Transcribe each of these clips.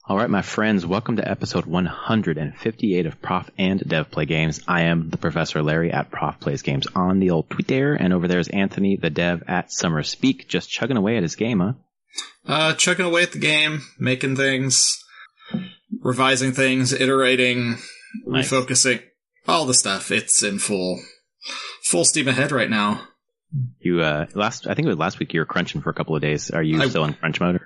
All right, my friends, welcome to episode 158 of Prof and Dev Play Games. I am the Professor Larry at Prof Plays Games on the old Twitter, and over there is Anthony, the Dev at Summer Speak, just chugging away at his game, huh? Chugging away at the game, making things, revising things, iterating, Nice. refocusing, all the stuff. It's in full steam ahead right now. You, I think it was last week you were crunching for a couple of days. Are you still in crunch mode?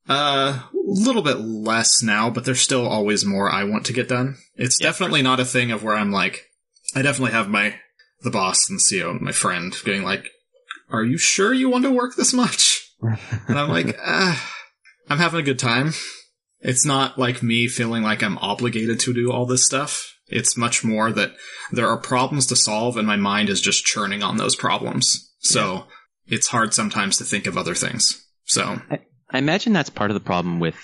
A little bit less now, but there's still always more I want to get done. It's definitely not a thing of where I'm like, I definitely have the boss and the CEO, my friend, being like, are you sure you want to work this much? And I'm like, I'm having a good time. It's not like me feeling like I'm obligated to do all this stuff. It's much more that there are problems to solve and my mind is just churning on those problems. So it's hard sometimes to think of other things. So I imagine that's part of the problem with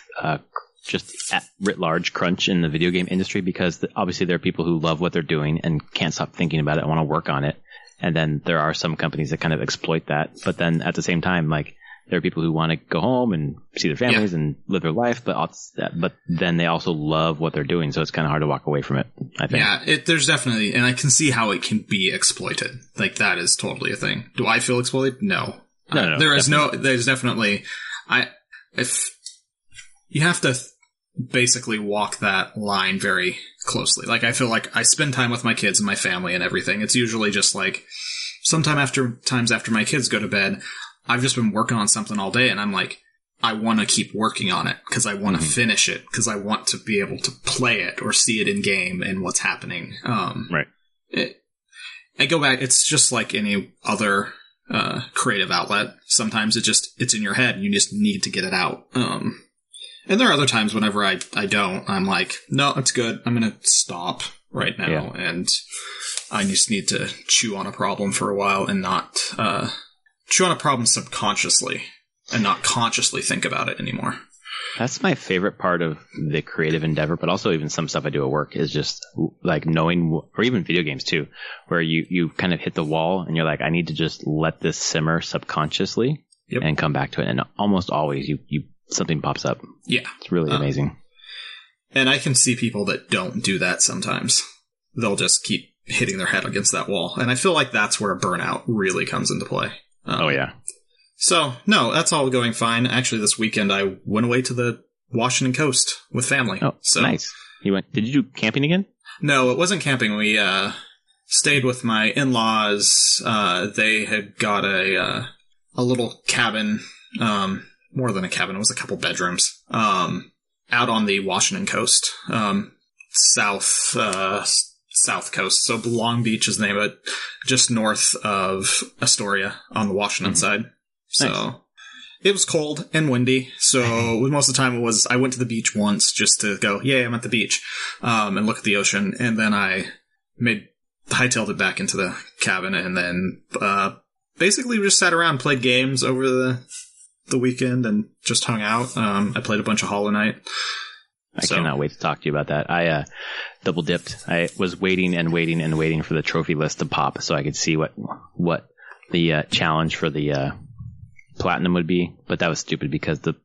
just at writ large crunch in the video game industry, because obviously there are people who love what they're doing and can't stop thinking about it and want to work on it. And then there are some companies that kind of exploit that. But then at the same time, like, there are people who want to go home and see their families and live their life, but then they also love what they're doing. So it's kind of hard to walk away from it, I think. Yeah, there's definitely, and I can see how it can be exploited. Like, that is totally a thing. Do I feel exploited? No. No, There's definitely, if you have to basically walk that line very closely. Like, I feel like I spend time with my kids and my family and everything. It's usually just like times after my kids go to bed, I've just been working on something all day and I'm like, I want to keep working on it because I want to finish it because I want to be able to play it or see it in game and what's happening. Right. I go back. It's just like any other creative outlet. Sometimes it's in your head and you just need to get it out. And there are other times whenever I don't, I'm like, no, it's good. I'm going to stop right now. And I just need to chew on a problem for a while and not, chew on a problem subconsciously and not consciously think about it anymore. That's my favorite part of the creative endeavor, but also even some stuff I do at work is just like knowing, or even video games too, where you kind of hit the wall and you're like, I need to just let this simmer subconsciously and come back to it. And almost always something pops up. Yeah. It's really amazing. And I can see people that don't do that sometimes. They'll just keep hitting their head against that wall. And I feel like that's where burnout really comes into play. So, no, that's all going fine. Actually, this weekend I went away to the Washington coast with family. Oh, so nice. Did you do camping again? No, it wasn't camping. We stayed with my in-laws. They had got a little cabin, more than a cabin. It was a couple bedrooms, out on the Washington coast, south coast. So Long Beach is the name of it, just north of Astoria on the Washington side. So it was cold and windy. So most of the time I went to the beach once just to go, yeah, I'm at the beach, and look at the ocean. And then I hightailed it back into the cabin and then, basically we just sat around, played games over the weekend and just hung out. I played a bunch of Hollow Knight. I cannot wait to talk to you about that. I double dipped. I was waiting for the trophy list to pop so I could see what the challenge for the platinum would be. But that was stupid because the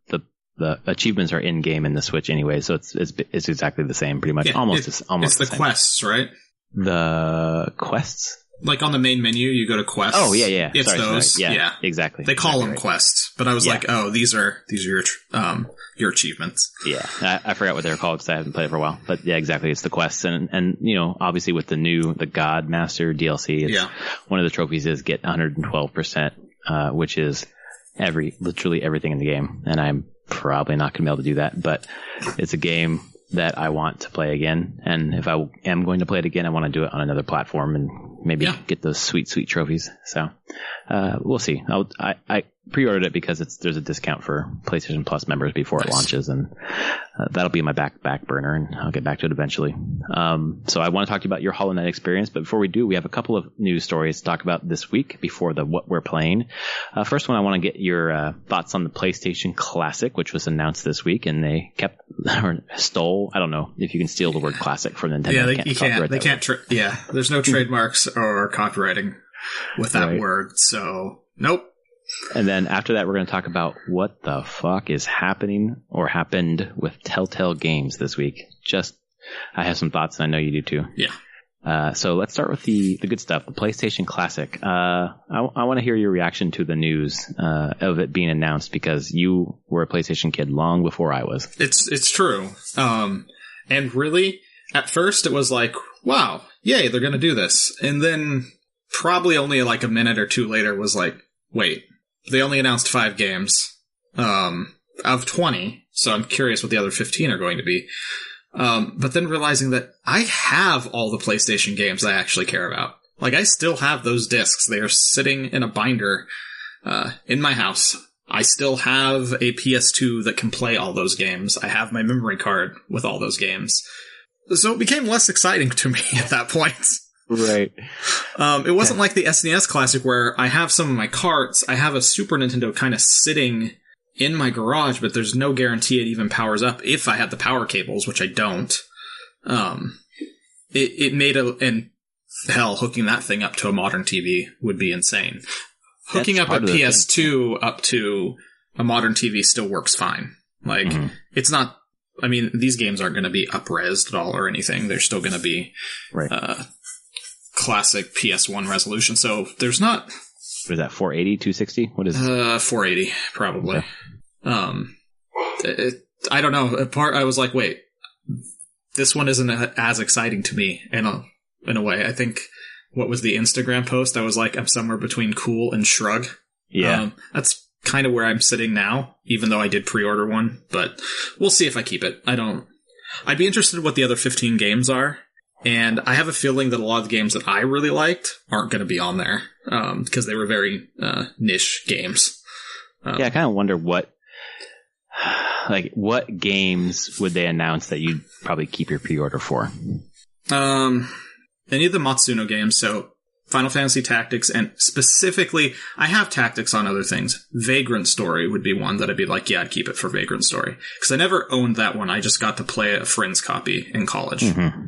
achievements are in game in the Switch anyway, so it's exactly the same, pretty much. Yeah, almost it's the the quests, right? The quests. Like on the main menu, you go to quests. Oh yeah. It's those. Sorry. Yeah, exactly. They call them right. quests, but I was like, oh, these are your achievements. Yeah, I forgot what they're called because I haven't played it for a while. But yeah, exactly, it's the quests, and obviously with the God Master DLC, one of the trophies is get 112%, which is literally everything in the game, and I'm probably not going to be able to do that, but it's a game that I want to play again, and if I am going to play it again, I want to do it on another platform and maybe get those sweet trophies. So we'll see. I pre-ordered it because there's a discount for PlayStation Plus members before it launches, and that'll be my back burner, and I'll get back to it eventually. So I want to talk to you about your Hollow Knight experience, but before we do, we have a couple of news stories to talk about this week before what we're playing. First one, I want to get your thoughts on the PlayStation Classic, which was announced this week, and they kept or stole. I don't know if you can steal the word classic from Nintendo. Yeah, you can't. They can't. There's no trademarks or copywriting with that word. So nope. And then after that, we're going to talk about what the fuck is happening or happened with Telltale Games this week. I have some thoughts, and I know you do too. Yeah. So let's start with the good stuff, the PlayStation Classic. I want to hear your reaction to the news of it being announced, because you were a PlayStation kid long before I was. It's true. And really, at first, it was like, wow, yay, they're going to do this. And then probably only like a minute or two later was like, wait, they only announced 5 games of 20, so I'm curious what the other 15 are going to be. But then realizing that I have all the PlayStation games I actually care about. Like, I still have those discs. They are sitting in a binder in my house. I still have a PS2 that can play all those games. I have my memory card with all those games. So it became less exciting to me at that point. Right. It wasn't like the SNES Classic where I have some of my carts. I have a Super Nintendo kind of sitting in my garage, but there's no guarantee it even powers up if I had the power cables, which I don't. It made and hell, hooking that thing up to a modern TV would be insane. Hooking up a PS2 up to a modern TV still works fine. Like, it's not, I mean, these games aren't going to be up-resed at all or anything. They're still going to be classic PS1 resolution. So there's not... What is that, 480, 260? What is it? 480, probably. Okay. I don't know. I was like, wait, this one isn't as exciting to me in a way. I think, what was the Instagram post? I was like, I'm somewhere between cool and shrug. Yeah. That's kind of where I'm sitting now, even though I did pre-order one, but we'll see if I keep it. I'd be interested in what the other 15 games are. And I have a feeling that a lot of the games that I really liked aren't going to be on there, because they were very niche games. Yeah, I kind of wonder what games would they announce that you'd probably keep your pre-order for? Any of the Matsuno games, so Final Fantasy Tactics, and specifically, I have Tactics on other things. Vagrant Story would be one that I'd be like, yeah, I'd keep it for Vagrant Story. Because I never owned that one, I just got to play a friend's copy in college. Mm-hmm.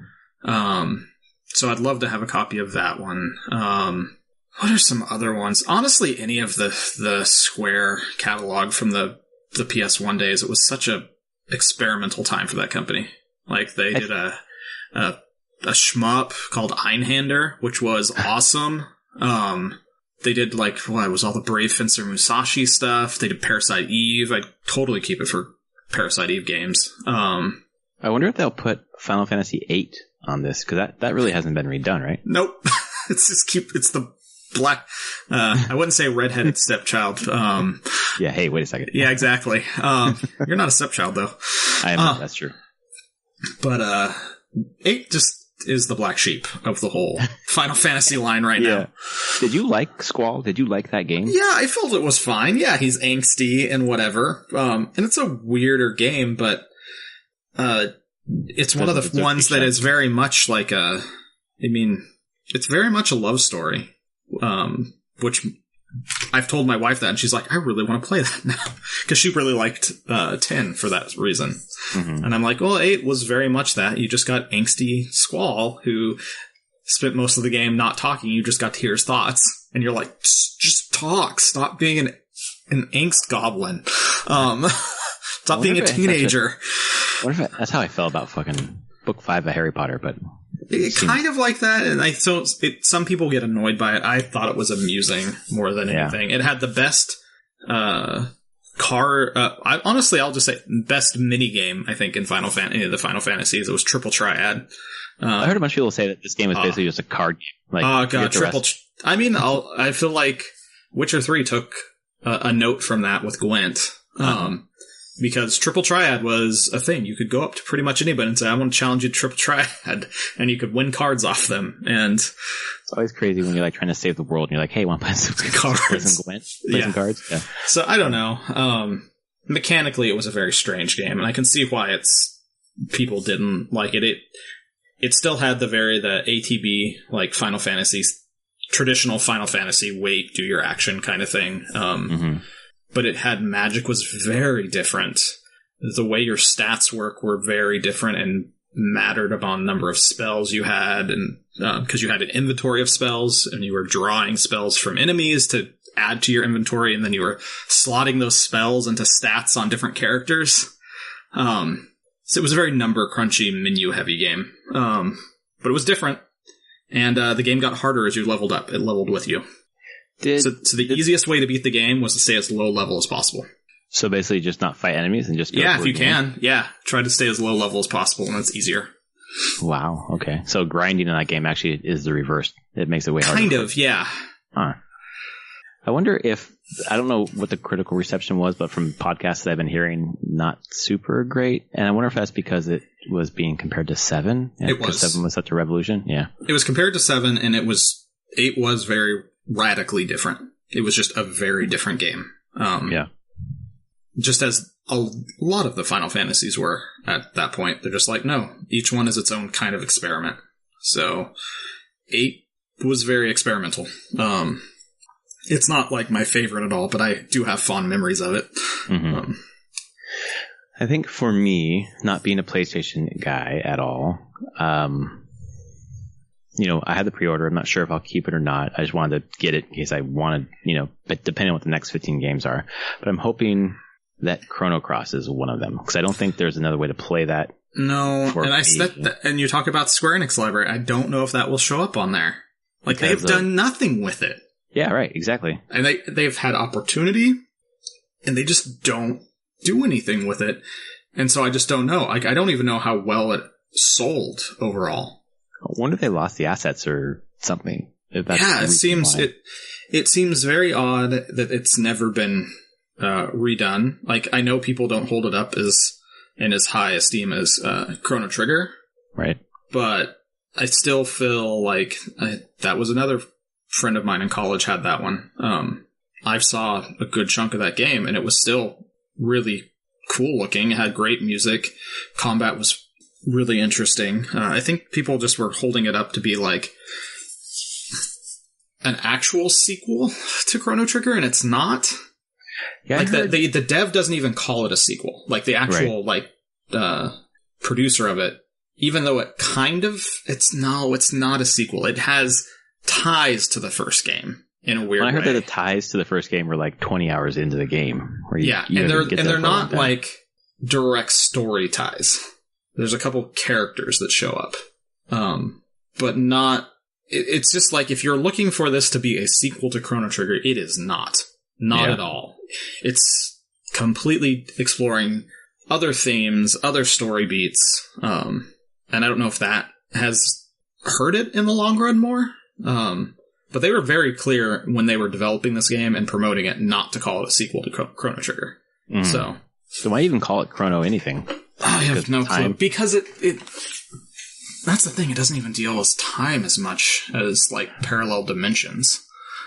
So I'd love to have a copy of that one. What are some other ones? Honestly, any of the Square catalog from the PS1 days. It was such a experimental time for that company. Like, they did a shmup called Einhander, which was awesome. They did, like, what was all the Brave Fencer Musashi stuff. They did Parasite Eve. I'd totally keep it for Parasite Eve games. I wonder if they'll put Final Fantasy VIII on this, because that really hasn't been redone, right? Nope. It's the black, I wouldn't say redheaded stepchild. Yeah, hey, wait a second. Yeah, exactly. You're not a stepchild, though. I am not, that's true. But, 8 just is the black sheep of the whole Final Fantasy line right now. Did you like Squall? Did you like that game? Yeah, I felt it was fine. Yeah, he's angsty and whatever. And it's a weirder game, but, it's one of the ones that is very much like it's very much a love story. Which I've told my wife that, and she's like, I really want to play that now. Because she really liked 10 for that reason. Mm-hmm. And I'm like, well, 8 was very much that. You just got angsty Squall, who spent most of the game not talking. You just got to hear his thoughts. And you're like, just talk. Stop being an angst goblin. Stop being a teenager. That's how I felt about fucking book 5 of Harry Potter, but... It kind of like that, and some people get annoyed by it. I thought it was amusing more than anything. It had the best honestly, I'll just say best mini game, I think, in the Final Fantasies. It was Triple Triad. I heard a bunch of people say that this game was basically just a card game. Like, God, I feel like Witcher 3 took a note from that with Gwent. Because Triple Triad was a thing. You could go up to pretty much anybody and say, I want to challenge you to Triple Triad. And you could win cards off them. And it's always crazy when you're like trying to save the world and you're like, hey, want to play some cards? Play some cards? Yeah. So I don't know. Mechanically, it was a very strange game. And I can see why people didn't like it. It still had the ATB, like Final Fantasy, traditional Final Fantasy, wait, do your action kind of thing. But it had magic was very different. The way your stats work were very different and mattered upon number of spells you had, and because you had an inventory of spells and you were drawing spells from enemies to add to your inventory, and then you were slotting those spells into stats on different characters. So it was a very number crunchy, menu heavy game. But it was different, and the game got harder as you leveled up. It leveled with you. So the easiest way to beat the game was to stay as low level as possible. So basically just not fight enemies and just go if you can. Yeah, try to stay as low level as possible, and it's easier. Wow, okay. So grinding in that game actually is the reverse. It makes it way harder. Kind of, yeah. Huh. I wonder if, I don't know what the critical reception was, but from podcasts that I've been hearing, not super great. And I wonder if that's because it was being compared to 7. It was. 7 was such a revolution, yeah. It was compared to 7, and 8 was very radically different. It was just a very different game. Yeah. Just as a lot of the Final Fantasies were at that point. They're just like, no, each one is its own kind of experiment. So 8 was very experimental. It's not like my favorite at all, but I do have fond memories of it. Mm-hmm. I think for me, not being a PlayStation guy at all, I had the pre-order. I'm not sure if I'll keep it or not. I just wanted to get it in case I wanted, but depending on what the next 15 games are. But I'm hoping that Chrono Cross is one of them, because I don't think there's another way to play that. No, and you talk about Square Enix library. I don't know if that will show up on there. Like, they've done nothing with it. Yeah, right, exactly. And they've had opportunity, and they just don't do anything with it. And so I just don't know. I don't even know how well it sold overall. I wonder if they lost the assets or something. It seems very odd that it's never been redone. Like, I know people don't hold it up in as high esteem as Chrono Trigger. Right. But I still feel like that was another friend of mine in college had that one. I saw a good chunk of that game, and it was still really cool looking. It had great music. Combat was really interesting. I think people just were holding it up to be like an actual sequel to Chrono Trigger, and it's not. Yeah, like the dev doesn't even call it a sequel. Like the actual producer of it, even though it it's not a sequel. It has ties to the first game in a weird way. I heard that the ties to the first game were like 20 hours into the game. They're not like direct story ties. There's a couple characters that show up, but not. It's just like, if you're looking for this to be a sequel to Chrono Trigger, it is not at all. It's completely exploring other themes, other story beats, and I don't know if that has hurt it in the long run more. But they were very clear when they were developing this game and promoting it not to call it a sequel to Chrono Trigger. Mm. So why even call it Chrono anything? I have no clue. Because it that's the thing. It doesn't even deal with time as much as like parallel dimensions.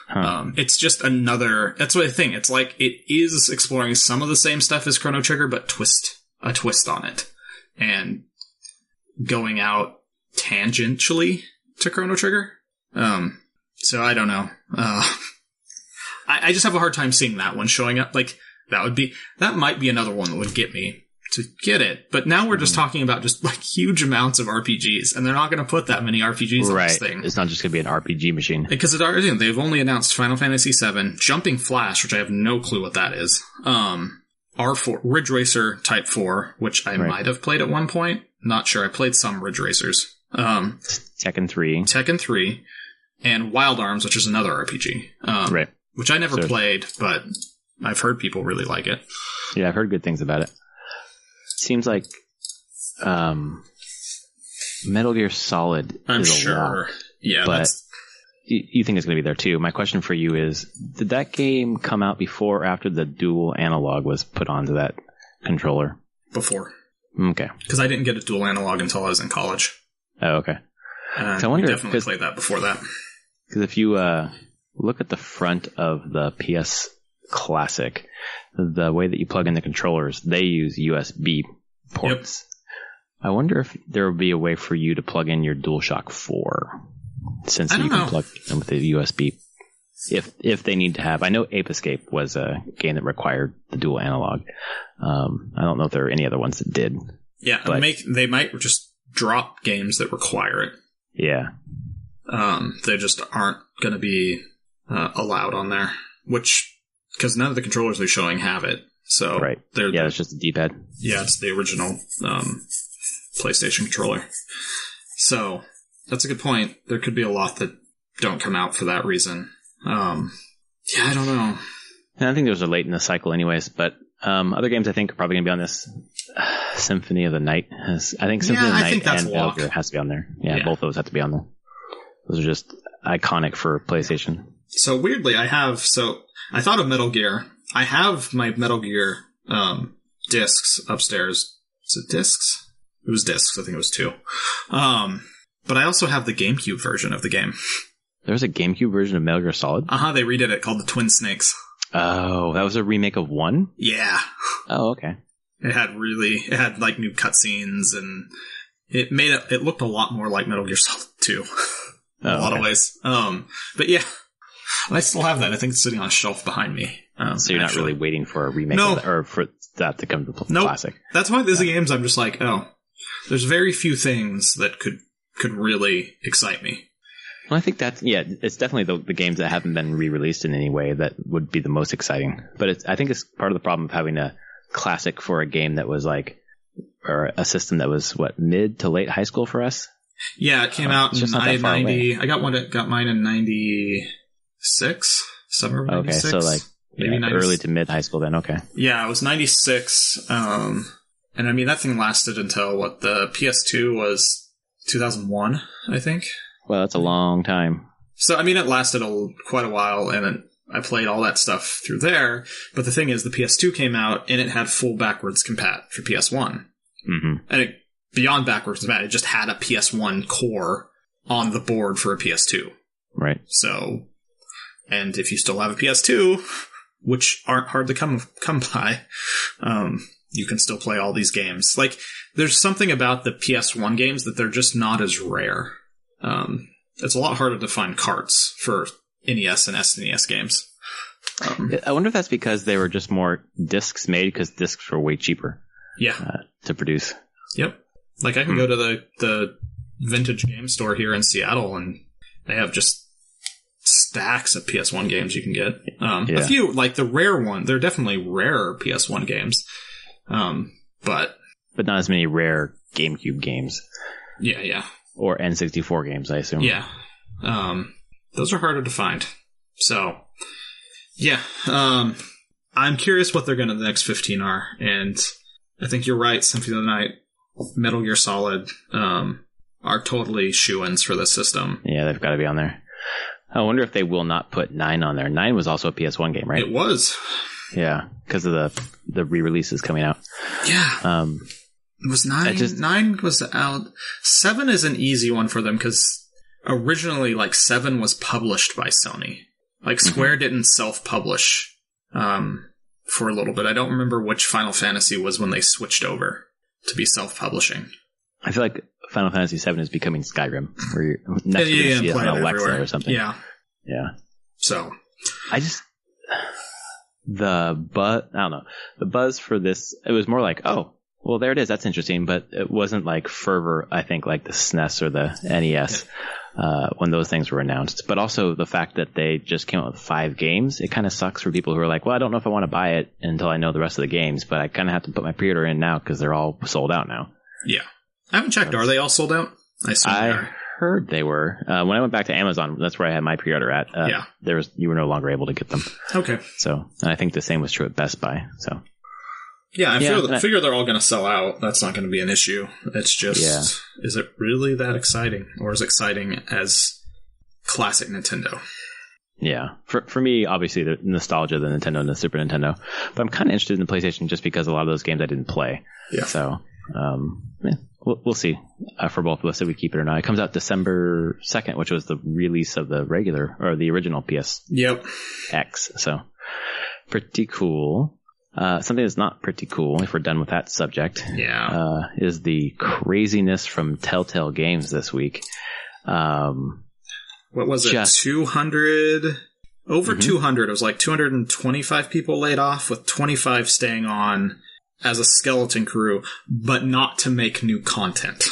Huh. It's just another. That's what I think. It's like it is exploring some of the same stuff as Chrono Trigger, but a twist on it, and going out tangentially to Chrono Trigger. So I don't know. I just have a hard time seeing that one showing up. Like, that might be another one that would get me to get it. But now we're just talking about just like huge amounts of RPGs, and they're not going to put that many RPGs on this thing. It's not just going to be an RPG machine. Because they've only announced Final Fantasy VII, Jumping Flash, which I have no clue what that is. R4, Ridge Racer Type 4, which I might have played at one point. Not sure. I played some Ridge Racers. Tekken 3. And Wild Arms, which is another RPG. Which I never played, but I've heard people really like it. Yeah, I've heard good things about it. Seems like Metal Gear Solid is a lot. Yeah, but you think it's going to be there too. My question for you is, did that game come out before or after the dual analog was put onto that controller? Before. Okay. Because I didn't get a dual analog until I was in college. Oh, okay. I wonder definitely played that before that. Because if you look at the front of the PS Classic, the way that you plug in the controllers, they use USB ports. Yep. I wonder if there would be a way for you to plug in your DualShock 4, since you can plug in with the USB. If they need to have, I know Ape Escape was a game that required the dual analog. I don't know if there are any other ones that did. Yeah, but they might just drop games that require it. Yeah. They just aren't going to be allowed on there. because none of the controllers they're showing have it. So right. Yeah, it's just a D-pad. Yeah, it's the original PlayStation controller. So that's a good point. There could be a lot that don't come out for that reason. Yeah, I don't know. And I think those are late in the cycle anyways, but other games I think are probably going to be on this. Symphony of the Night. I think Symphony of the Night and Metal Gear has to be on there. Yeah, both of those have to be on there. Those are just iconic for PlayStation. So weirdly, I thought of Metal Gear. I have my Metal Gear discs upstairs. Is it discs? It was discs. I think it was 2. But I also have the GameCube version of the game. There's a GameCube version of Metal Gear Solid? They redid it called the Twin Snakes. Oh, that was a remake of 1? Yeah. Oh, okay. It had like new cutscenes, and it looked a lot more like Metal Gear Solid 2 in a lot of ways. But yeah, I still have that. I think it's sitting on a shelf behind me. So you're not really waiting for a remake of that, or for that to come to classic. That's why these games I'm just like, there's very few things that could really excite me. Well, I think it's definitely the games that haven't been re-released in any way that would be the most exciting. But I think it's part of the problem of having a classic for a game that was or a system that was mid to late high school for us. Yeah, it came out in 90. I got mine in 96, summer of 96. Okay, so maybe early to mid high school then. Okay. Yeah, it was 96. And I mean that thing lasted until the PS2 was 2001, I think. Well, that's a long time. So I mean, it lasted quite a while, and I played all that stuff through there, but the thing is, the PS2 came out, and it had full backwards compat for PS1. Mm-hmm. And beyond backwards compat, it just had a PS1 core on the board for a PS2. Right. So, and if you still have a PS2, which aren't hard to come by, you can still play all these games. There's something about the PS1 games that they're just not as rare. It's a lot harder to find carts for NES and SNES games. I wonder if that's because they were just more discs made, because discs were way cheaper. Yeah. To produce. Yep. I can go to the vintage game store here in Seattle, and they have just stacks of PS1 games you can get. A few, the rare one. They're definitely rarer PS1 games. But not as many rare GameCube games. Yeah. Or N64 games, I assume. Yeah. Those are harder to find. So, yeah. I'm curious what the next 15 are. And I think you're right. Symphony of the Night, Metal Gear Solid, are totally shoo-ins for this system. Yeah, they've got to be on there. I wonder if they will not put 9 on there. 9 was also a PS1 game, right? It was. Yeah, because of the re-releases coming out. Yeah. Was 9? 9 was out. 7 is an easy one for them because originally, 7 was published by Sony. Square didn't self-publish for a little bit. I don't remember which Final Fantasy was when they switched over to be self-publishing. I feel like Final Fantasy VII is becoming Skyrim, where you're next to see it on Alexa everywhere. Or something. Yeah. So I just I don't know. The buzz for this, it was more well, there it is. That's interesting, but it wasn't fervor, I think, like the SNES or the NES when those things were announced. But also the fact that they just came out with 5 games, it kind of sucks for people who are well, I don't know if I want to buy it until I know the rest of the games, but I kind of have to put my pre-order in now because they're all sold out now. Yeah. I haven't checked. Are they all sold out? I assume they are. Heard they were. When I went back to Amazon, that's where I had my pre-order at. You were no longer able to get them. Okay. So, and I think the same was true at Best Buy. So. Yeah, I figure they're all going to sell out. That's not going to be an issue. It's just, is it really that exciting? Or is it exciting as classic Nintendo? Yeah. For me, obviously, the nostalgia of the Nintendo and the Super Nintendo. But I'm kind of interested in the PlayStation just because a lot of those games I didn't play. Yeah. So, we'll see for both of us if we keep it or not. It comes out December 2nd, which was the release of the the original PS X. So, pretty cool. Something that's not pretty cool, if we're done with that subject, is the craziness from Telltale Games this week. What was it? 200? Over 200. It was 225 people laid off, with 25 staying on as a skeleton crew, but not to make new content.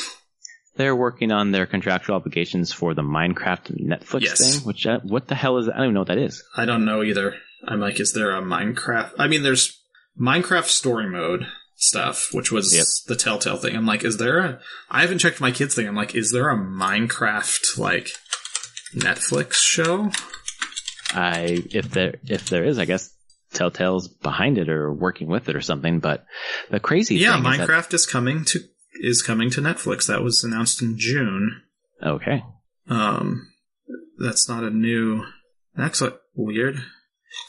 They're working on their contractual obligations for the Minecraft Netflix thing, which, what the hell is that? I don't even know what that is. I don't know either. I'm like, is there a Minecraft? I mean, there's Minecraft story mode stuff, which was the Telltale thing. I'm like, I haven't checked my kids thing. I'm like, is there a Minecraft, like, Netflix show? If there is, I guess Telltale's behind it or working with it or something. But the crazy thing Minecraft is coming to Netflix. That was announced in June. Okay. That's not a new. That's weird.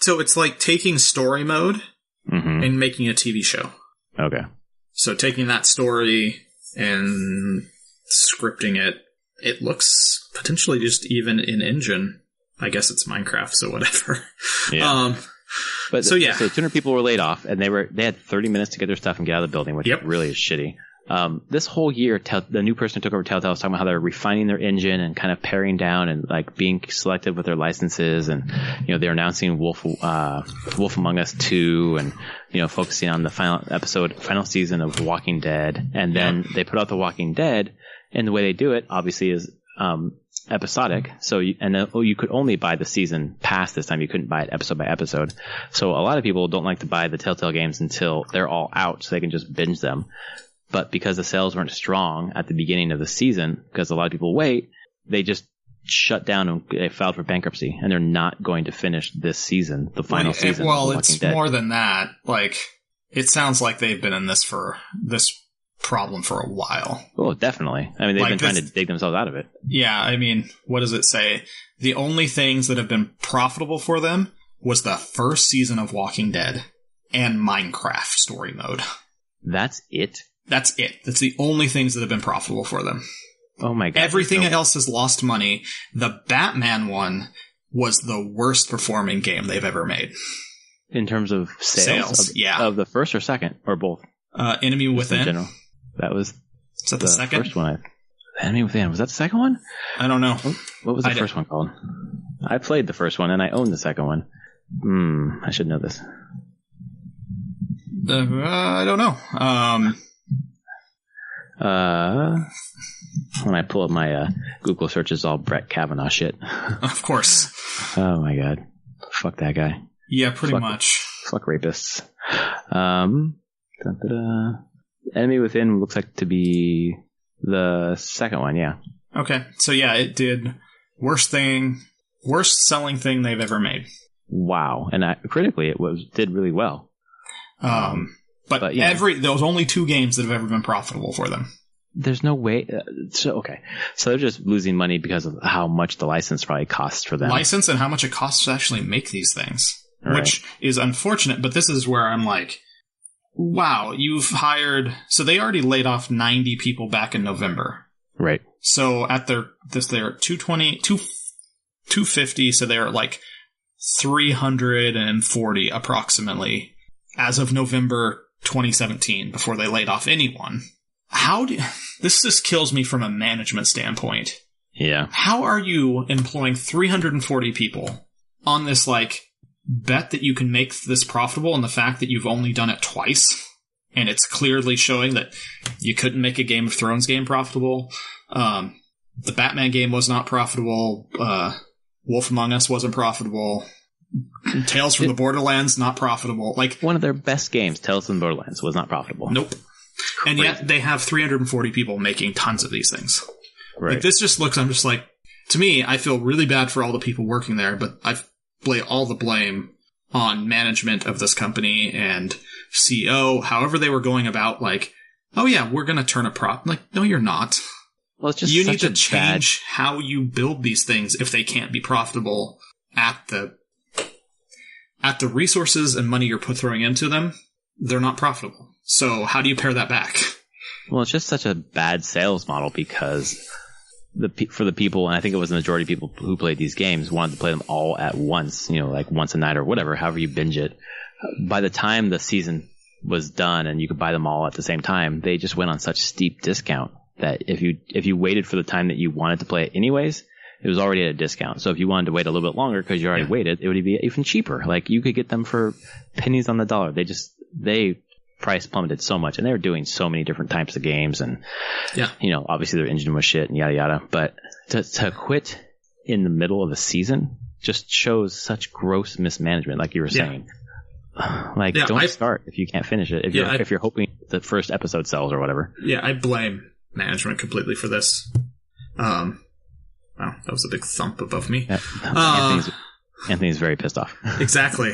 So it's like taking story mode and making a TV show. Okay. So taking that story and scripting it, it looks potentially just even in engine. I guess it's Minecraft, so whatever. Yeah. So 200 people were laid off, and they had 30 minutes to get their stuff and get out of the building, which really is shitty. This whole year, the new person who took over Telltale was talking about how they're refining their engine and kind of paring down and like being selective with their licenses, and they're announcing Wolf Among Us 2, and focusing on the final season of Walking Dead, and then they put out The Walking Dead, and the way they do it obviously is episodic. So you could only buy the season pass this time. You couldn't buy it episode by episode. So a lot of people don't like to buy the Telltale games until they're all out, so they can just binge them. But because the sales weren't strong at the beginning of the season, because a lot of people wait, they just shut down and they filed for bankruptcy, and they're not going to finish this season, the final season. Well, it's more than that. Like, it sounds like they've been in this problem for a while. Oh, definitely. I mean, they've been trying to dig themselves out of it. Yeah, I mean, what does it say? The only things that have been profitable for them was the first season of Walking Dead and Minecraft story mode. That's it? That's it. That's the only things that have been profitable for them. Oh my god. Everything else has lost money. The Batman one was the worst performing game they've ever made. In terms of sales? Of the first or second? Or both? Enemy Within. In general. Is that the second? First one. Enemy Within. Was that the second one? I don't know. What was the first one called? I played the first one and I owned the second one. I should know this. I don't know. When I pull up my Google searches, all Brett Kavanaugh shit. Of course. Oh my god. Fuck that guy. Yeah, pretty much. Fuck rapists. Enemy Within looks like to be the second one, yeah. Okay. So yeah, it did worst selling thing they've ever made. Wow. And critically it did really well. But those only 2 games that have ever been profitable for them. There's no way. So they're just losing money because of how much the license probably costs for them. License and how much it costs to actually make these things, which is unfortunate. But this is where I'm like, wow, you've hired. So they already laid off 90 people back in November. Right. So at they're 250. So they're like 340 approximately as of November 2017 before they laid off anyone. This just kills me from a management standpoint. Yeah. How are you employing 340 people on this, like, bet that you can make this profitable, and the fact that you've only done it twice, and it's clearly showing that you couldn't make a Game of Thrones game profitable. The Batman game was not profitable. Wolf Among Us wasn't profitable. Tales from the Borderlands, not profitable. Like, one of their best games, Tales from the Borderlands, was not profitable. Nope. And yet they have 340 people making tons of these things. Right. Like, this just looks, I'm just like, to me, I feel really bad for all the people working there, but I lay all the blame on management of this company and CEO, however they were going about, like, oh yeah, we're going to turn a prop. Like, no, you're not. Well, it's just you need to change how you build these things if they can't be profitable at the resources and money you're throwing into them. They're not profitable. So how do you pare that back? Well, it's just such a bad sales model because for the people, and I think it was the majority of people who played these games, wanted to play them all at once, like once a night or whatever, however you binge it. By the time the season was done and you could buy them all at the same time, they just went on such steep discount that if you waited for the time that you wanted to play it anyways, it was already at a discount. So if you wanted to wait a little bit longer because you already waited, it would be even cheaper. Like, you could get them for pennies on the dollar. They price plummeted so much, and they were doing so many different types of games, and obviously their engine was shit and yada yada. But to quit in the middle of a season just shows such gross mismanagement, like you were saying. Like, don't start if you can't finish it. If you're hoping the first episode sells or whatever. Yeah, I blame management completely for this. Wow, that was a big thump above me. Anthony's very pissed off. Exactly.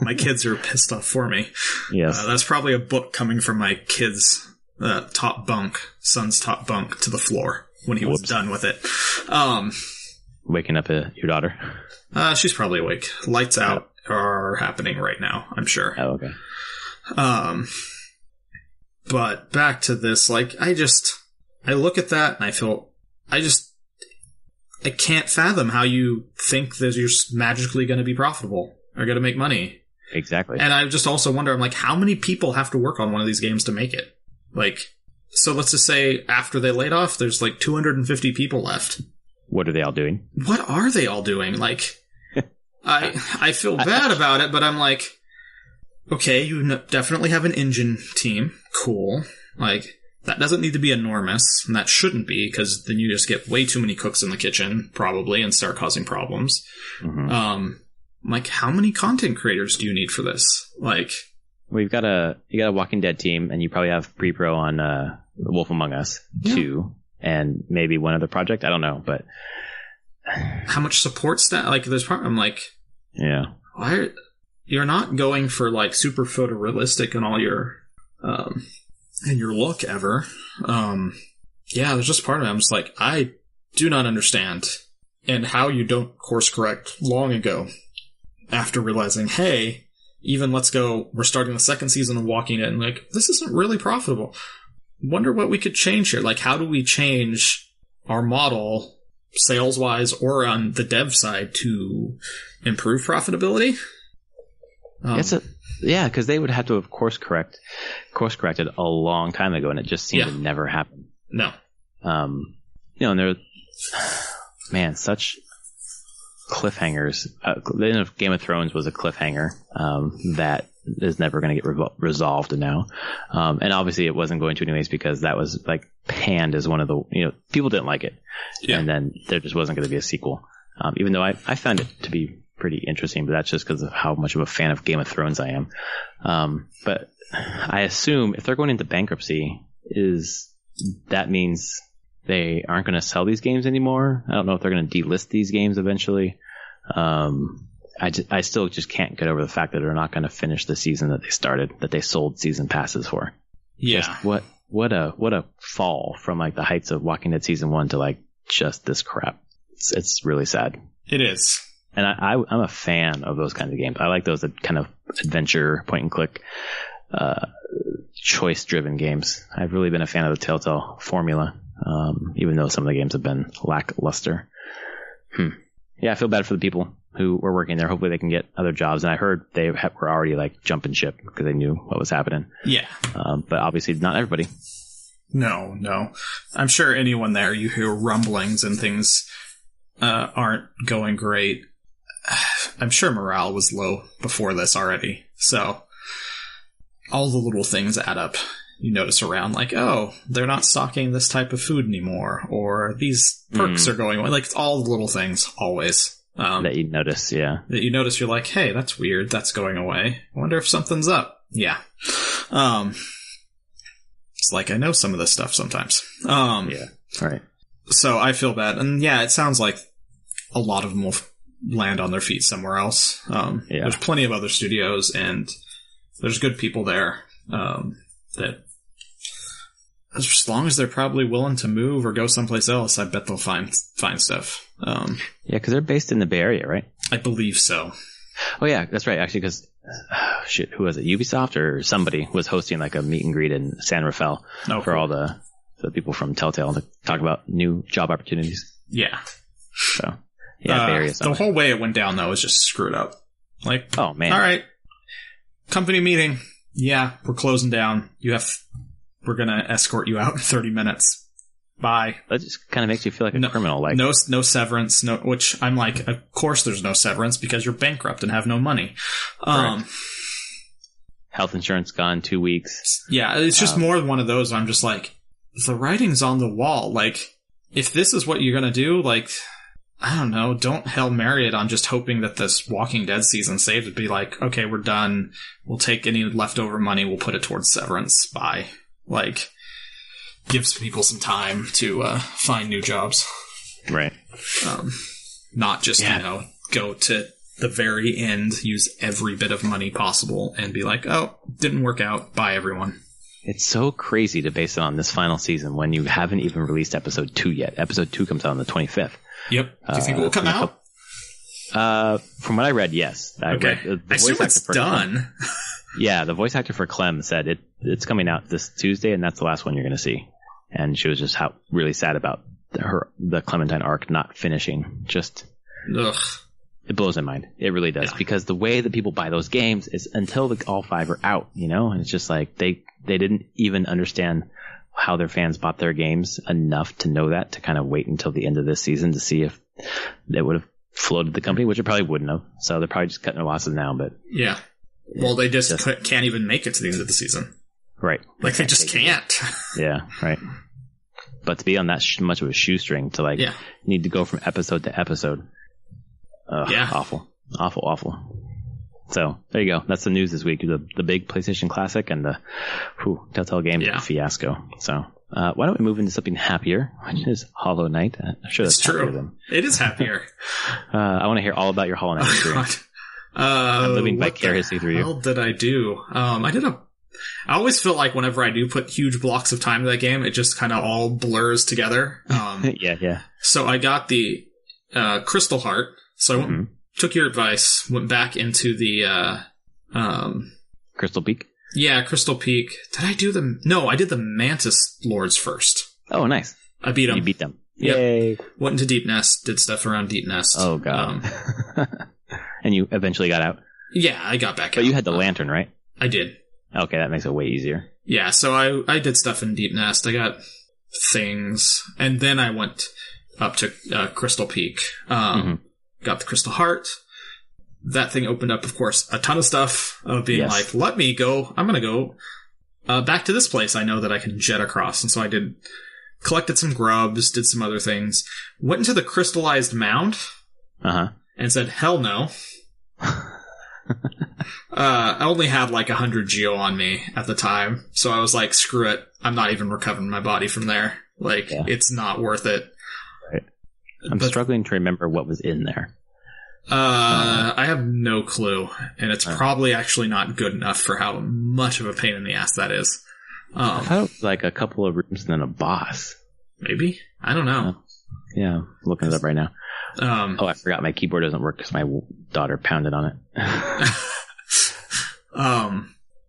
My kids are pissed off for me. Yes. That's probably a book coming from my kid's son's top bunk to the floor when he was done with it. Waking up your daughter? She's probably awake. Lights out are happening right now, I'm sure. Oh, okay. But back to this, like, I look at that and I feel, I can't fathom how you think that you're magically going to be profitable or going to make money. Exactly. And I just also wonder, I'm like, how many people have to work on one of these games to make it? Like, so let's just say after they laid off, there's like 250 people left. What are they all doing? What are they all doing? Like, I feel bad about it, but I'm like, okay, you definitely have an engine team. Cool. Like, that doesn't need to be enormous, and that shouldn't be, because then you just get way too many cooks in the kitchen, probably, and start causing problems. Mm-hmm. Like, how many content creators do you need for this? Like, well, you got a Walking Dead team, and you probably have pre-pro on Wolf Among Us 2, and maybe one other project. I don't know, but how much support staff? Like, there's part. I'm like, yeah, why you're not going for like super photorealistic and all your in your look ever. Yeah, there's just part of it. I'm just like, I do not understand, and how you don't course correct long ago after realizing, hey, even we're starting the second season of Walking Dead, and like, this isn't really profitable. Wonder what we could change here. Like, how do we change our model sales-wise or on the dev side to improve profitability? Because they would have to have course corrected a long time ago, and it just seemed to never happen. No. And there, such cliffhangers. The end of Game of Thrones was a cliffhanger that is never going to get resolved now. And obviously it wasn't going to anyways, because that was like panned as one of the, people didn't like it. Yeah. And then there just wasn't going to be a sequel. Even though I found it to be pretty interesting, but that's just because of how much of a fan of Game of Thrones I am. But I assume if they're going into bankruptcy, that means they aren't going to sell these games anymore. I don't know if they're going to delist these games eventually. I still just can't get over the fact that they're not going to finish the season that they started, that they sold season passes for. Yeah. Just what a fall from like the heights of Walking Dead season 1 to like just this crap. It's really sad. It is. And I'm a fan of those kinds of games. I like those kind of adventure, point and click, choice driven games. I've really been a fan of the Telltale formula, even though some of the games have been lackluster. Yeah, I feel bad for the people who were working there. Hopefully they can get other jobs. And I heard they were already like jumping ship because they knew what was happening. Yeah. But obviously not everybody. No. I'm sure anyone there, you hear rumblings and things aren't going great. I'm sure morale was low before this already. So all the little things add up. You notice around, like, oh, they're not stocking this type of food anymore, or these perks are going away. Like, it's all the little things, always. That you notice, yeah. That you notice, you're like, hey, that's weird, that's going away. I wonder if something's up. Yeah. It's like, I know some of this stuff sometimes. Yeah, right. So I feel bad. And yeah, it sounds like a lot of them will land on their feet somewhere else. There's plenty of other studios, and there's good people there that, as long as they're probably willing to move or go someplace else, I bet they'll find stuff. Yeah, because they're based in the Bay Area, right? I believe so. Oh yeah, that's right. Actually, because who was it? Ubisoft or somebody was hosting like a meet and greet in San Rafael for all the people from Telltale to talk about new job opportunities. Yeah. So yeah, Bay Area. The whole way it went down though was just screwed up. Like, oh man, all right, company meeting. Yeah, we're closing down. We're gonna escort you out in 30 minutes. Bye. That just kind of makes you feel like a criminal. Like no severance. No, which I'm like, of course there's no severance because you're bankrupt and have no money. Health insurance gone 2 weeks. Yeah, it's just more one of those. I'm just like, the writing's on the wall. Like, if this is what you're gonna do, like, I don't know, don't Hail Mary it on just hoping that this Walking Dead season saved. It'd be like, okay, we're done. We'll take any leftover money. We'll put it towards severance. Bye. Like, gives people some time to find new jobs. Right. Not just, go to the very end, use every bit of money possible, and be like, oh, didn't work out. Bye, everyone. It's so crazy to base it on this final season when you haven't even released episode 2 yet. Episode 2 comes out on the 25th. Yep. Do you think it will come out? From what I read, yes. Okay. I assume it's done. Yeah, the voice actor for Clem said it's coming out this Tuesday, and that's the last one you're going to see. And she was just really sad about the Clementine arc not finishing. Just, ugh. It blows my mind. It really does. Yeah. Because the way that people buy those games is until all 5 are out, and it's just like they didn't even understand how their fans bought their games enough to know that, to kind of wait until the end of this season to see if they would have floated the company, which it probably wouldn't have. So they're probably just cutting their losses now. But yeah. Well, they just can't even make it to the end of the season. Right. Like, they just can't. Yeah, right. But to be on that much of a shoestring to need to go from episode to episode. Awful. So there you go. That's the news this week. The big PlayStation Classic and the Telltale game fiasco. So why don't we move into something happier, which is Hollow Knight. I'm sure that's true. It is happier. I want to hear all about your Hollow Knight experience. I'm living vicariously through you. What the hell did I do? I always feel like whenever I do put huge blocks of time to that game, it just kind of all blurs together. Yeah. So I got the Crystal Heart. So I took your advice, went back into the Crystal Peak? Yeah, Crystal Peak. Did I do them? No, I did the Mantis Lords first. Oh, nice. I beat them. You beat them. Yep. Yay. Went into Deep Nest, did stuff around Deep Nest. Oh, God. And you eventually got out? Yeah, I got back out. But you had the lantern, right? I did. Okay, that makes it way easier. Yeah, so I did stuff in Deep Nest. I got things. And then I went up to Crystal Peak. Got the Crystal Heart. That thing opened up, of course, a ton of stuff of being like, let me go. I'm going to go back to this place I know that I can jet across. And so I collected some grubs, did some other things, went into the crystallized mound and said, hell no. I only had like 100 geo on me at the time. So I was like, screw it. I'm not even recovering my body from there. Like, it's not worth it. Right. I'm struggling to remember what was in there. I have no clue, and it's probably actually not good enough for how much of a pain in the ass that is. I thought it was like a couple of rooms and then a boss. Maybe? I don't know. Yeah, I'm looking it up right now. I forgot my keyboard doesn't work because my daughter pounded on it.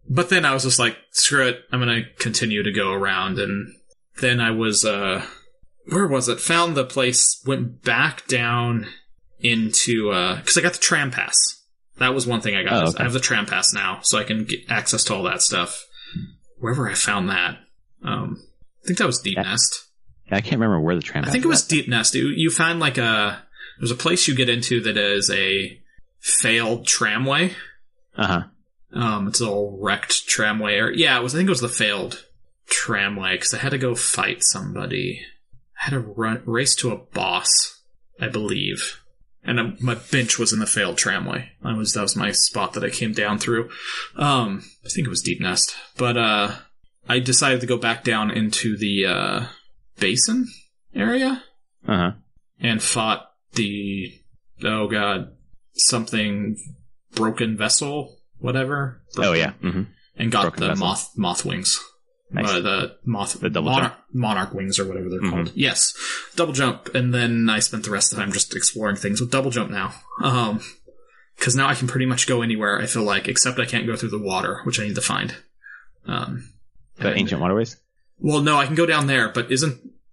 But then I was just like, screw it, I'm going to continue to go around, and then I was, where was it? Found the place, went back down into, because I got the tram pass. That was one thing I got. I have the tram pass now, so I can get access to all that stuff. Wherever I found that. I think that was Deep Nest. I can't remember where the tram pass was. I think it was Deep Nest. You found like there's a place you get into that is a failed tramway. It's an old wrecked tramway. I think it was the failed tramway, because I had to go fight somebody. I had to race to a boss, I believe. And my bench was in the failed tramway. That was my spot that I came down through. I think it was Deep Nest. But I decided to go back down into the basin area. And fought the, something broken vessel, whatever. And got broken the moth wings. Nice. The double jump. Monarch wings, or whatever they're called. Yes. Double jump. And then I spent the rest of the time just exploring things with double jump now. Because now I can pretty much go anywhere, I feel like, except I can't go through the water, which I need to find. The ancient waterways? Well, no, I can go down there, but